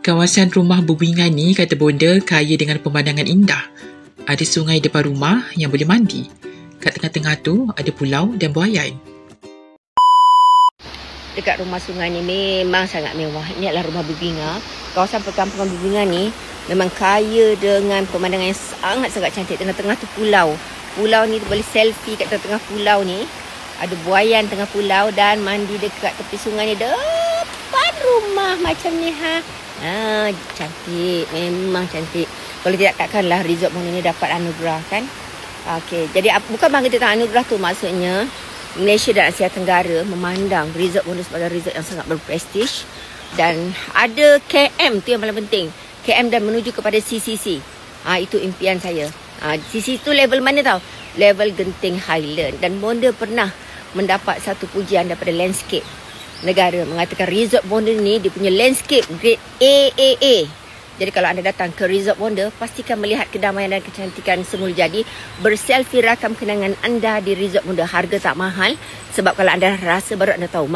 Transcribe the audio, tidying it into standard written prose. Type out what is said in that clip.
Kawasan rumah berbingan ni, kata bonda, kaya dengan pemandangan indah. Ada sungai depan rumah yang boleh mandi. Kat tengah-tengah tu ada pulau dan buaian. Dekat rumah sungai ni memang sangat mewah. Ini adalah rumah berbinga. Kawasan perkampungan berbinga ni memang kaya dengan pemandangan yang sangat-sangat cantik. Tengah-tengah tu pulau. Pulau ni tu boleh selfie kat tengah pulau ni. Ada buaian tengah pulau dan mandi dekat tepi sungai ni depan rumah macam ni cantik. Memang cantik. Kalau tidak takkanlah Resort Bonda ni dapat anugerah kan. Okey, jadi bukan bangga tentang anugerah tu, maksudnya Malaysia dan Asia Tenggara memandang Resort Bonda sebagai resort yang sangat berprestij. Dan ada KM tu yang paling penting. KM dan menuju kepada CCC. Itu impian saya. CCC tu level mana tau? Level Genting Highland. Dan Bonda pernah mendapat satu pujian daripada landscape negara. Mengatakan Resort Bonda ni dia punya landscape grade AAA. Jadi kalau anda datang ke Resort Bonda, pastikan melihat kedamaian dan kecantikan semula jadi. Berselfie rakam kenangan anda di Resort Bonda. Harga tak mahal. Sebab kalau anda rasa baru anda tahu